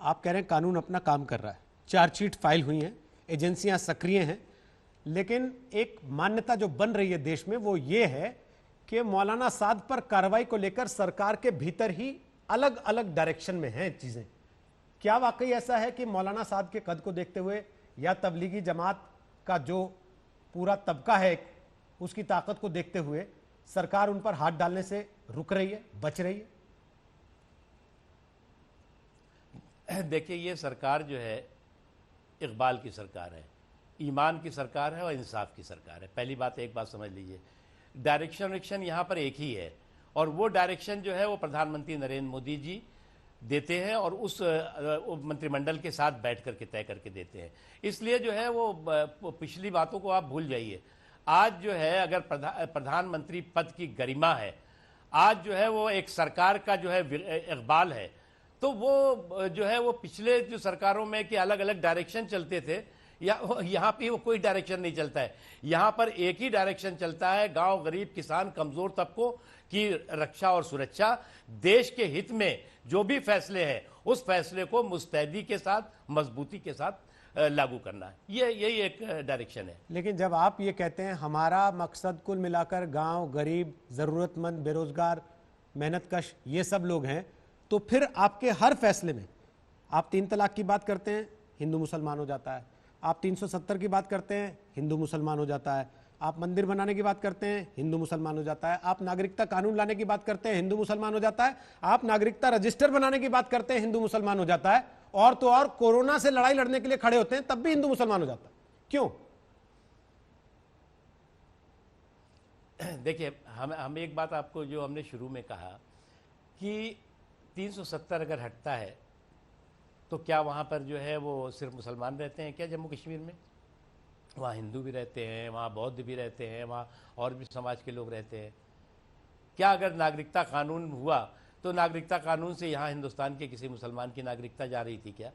आप कह रहे हैं कानून अपना काम कर रहा है, चार्जशीट फाइल हुई हैं, एजेंसियां सक्रिय हैं, लेकिन एक मान्यता जो बन रही है देश में वो ये है कि मौलाना साद पर कार्रवाई को लेकर सरकार के भीतर ही अलग अलग डायरेक्शन में हैं चीजें। क्या वाकई ऐसा है कि मौलाना साद के कद को देखते हुए या तबलीगी जमात का जो पूरा तबका है उसकी ताकत को देखते हुए सरकार उन पर हाथ डालने से रुक रही है, बच रही है? देखिए, ये सरकार जो है इकबाल की सरकार है, ईमान की सरकार है और इंसाफ की सरकार है। पहली बात, एक बात समझ लीजिए, डायरेक्शन यहाँ पर एक ही है और वो डायरेक्शन जो है वो प्रधानमंत्री नरेंद्र मोदी जी देते हैं और उस मंत्रिमंडल के साथ बैठ करके तय करके देते हैं। इसलिए जो है वो पिछली बातों को आप भूल जाइए। आज जो है अगर प्रधानमंत्री पद की गरिमा है, आज जो है वो एक सरकार का जो है इकबाल है, तो वो जो है वो पिछले जो सरकारों में कि अलग अलग डायरेक्शन चलते थे, या यहाँ पे वो कोई डायरेक्शन नहीं चलता है। यहाँ पर एक ही डायरेक्शन चलता है, गांव, गरीब, किसान, कमजोर तबकों की रक्षा और सुरक्षा। देश के हित में जो भी फैसले हैं उस फैसले को मुस्तैदी के साथ, मजबूती के साथ लागू करना है। यही एक डायरेक्शन है। लेकिन जब आप ये कहते हैं हमारा मकसद कुल मिलाकर गांव, गरीब, जरूरतमंद, बेरोजगार, मेहनतकश ये सब लोग हैं, तो फिर आपके हर फैसले में आप 3 तलाक की बात करते हैं, हिंदू मुसलमान हो जाता है। आप 370 की बात करते हैं, हिंदू मुसलमान हो जाता है। आप मंदिर बनाने की बात करते हैं, हिंदू मुसलमान हो जाता है। आप नागरिकता कानून लाने की बात करते हैं, हिंदू मुसलमान हो जाता है। आप नागरिकता रजिस्टर बनाने की बात करते हैं, हिंदू मुसलमान हो जाता है। और तो और कोरोना से लड़ाई लड़ने के लिए खड़े होते हैं, तब भी हिंदू मुसलमान हो जाता है। क्यों? देखिए, हम एक बात आपको जो हमने शुरू में कहा कि 370 अगर हटता है तो क्या वहाँ पर जो है वो सिर्फ मुसलमान रहते हैं क्या? जम्मू कश्मीर में वहाँ हिंदू भी रहते हैं, वहाँ बौद्ध भी रहते हैं, वहाँ और भी समाज के लोग रहते हैं। क्या अगर नागरिकता कानून हुआ तो नागरिकता कानून से यहाँ हिंदुस्तान के किसी मुसलमान की नागरिकता जा रही थी क्या?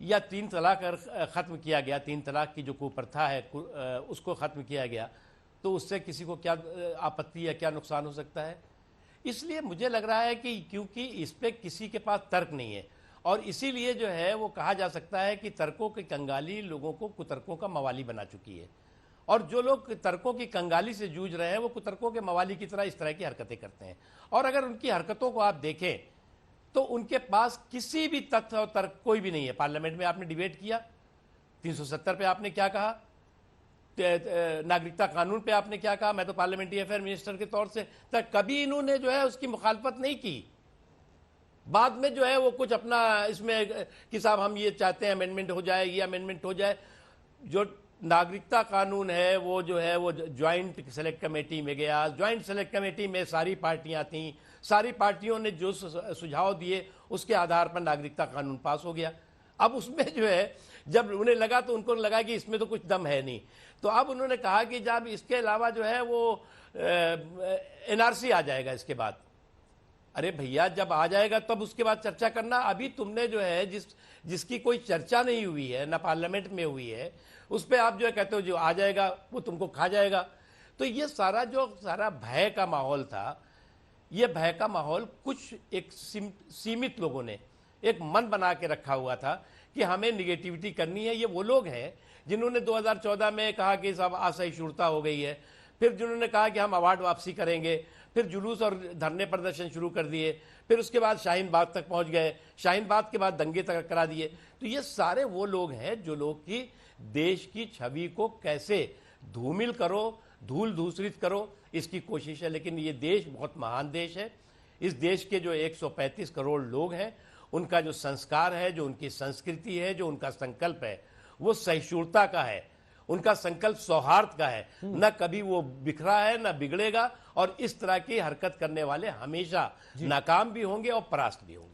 या 3 तलाक ख़त्म किया गया, 3 तलाक की जो कुप्रथा है उसको ख़त्म किया गया, तो उससे किसी को क्या आपत्ति या क्या नुकसान हो सकता है? इसलिए मुझे लग रहा है कि क्योंकि इस पर किसी के पास तर्क नहीं है और इसीलिए जो है वो कहा जा सकता है कि तर्कों की कंगाली लोगों को कुतर्कों का मवाली बना चुकी है। और जो लोग तर्कों की कंगाली से जूझ रहे हैं वो कुतर्कों के मवाली की तरह इस तरह की हरकतें करते हैं। और अगर उनकी हरकतों को आप देखें तो उनके पास किसी भी तथ्य और तर्क कोई भी नहीं है। पार्लियामेंट में आपने डिबेट किया, 370 पे आपने क्या कहा, नागरिकता कानून पे आपने क्या कहा। मैं तो पार्लियामेंट्री अफेयर मिनिस्टर के तौर से तक कभी इन्होंने जो है उसकी मुखालफत नहीं की। बाद में जो है वो कुछ अपना इसमें कि साहब हम ये चाहते हैं अमेंडमेंट हो जाए, ये अमेंडमेंट हो जाए। जो नागरिकता कानून है वो जो है वो ज्वाइंट सेलेक्ट कमेटी में गया। ज्वाइंट सेलेक्ट कमेटी में सारी पार्टियां थीं, सारी पार्टियों ने जो सुझाव दिए उसके आधार पर नागरिकता कानून पास हो गया। अब उसमें जो है जब उन्हें लगा तो उनको लगा कि इसमें तो कुछ दम है नहीं, तो अब उन्होंने कहा कि जब इसके अलावा जो है वो एनआरसी आ जाएगा इसके बाद। अरे भैया, जब आ जाएगा तब उसके बाद चर्चा करना। अभी तुमने जो है जिसकी कोई चर्चा नहीं हुई है, ना पार्लियामेंट में हुई है, उस पर आप जो है कहते हो जो आ जाएगा वो तुमको खा जाएगा। तो ये सारा भय का माहौल था, ये भय का माहौल कुछ एक सीमित लोगों ने एक मन बना के रखा हुआ था कि हमें निगेटिविटी करनी है। ये वो लोग हैं जिन्होंने 2014 में कहा कि सब असहिष्णुता हो गई है, फिर जिन्होंने कहा कि हम अवार्ड वापसी करेंगे, फिर जुलूस और धरने प्रदर्शन शुरू कर दिए, फिर उसके बाद शाहीन बाग तक पहुंच गए, शाहीन बाग के बाद दंगे तक करा दिए। तो ये सारे वो लोग हैं जो लोग की देश की छवि को कैसे धूमिल करो, धूल धूसरित करो, इसकी कोशिश है। लेकिन ये देश बहुत महान देश है। इस देश के जो 135 करोड़ लोग हैं, उनका जो संस्कार है, जो उनकी संस्कृति है, जो उनका संकल्प है, वो सहिष्णुता का है। उनका संकल्प सौहार्द का है, न कभी वो बिखरा है न बिगड़ेगा। और इस तरह की हरकत करने वाले हमेशा नाकाम भी होंगे और परास्त भी होंगे।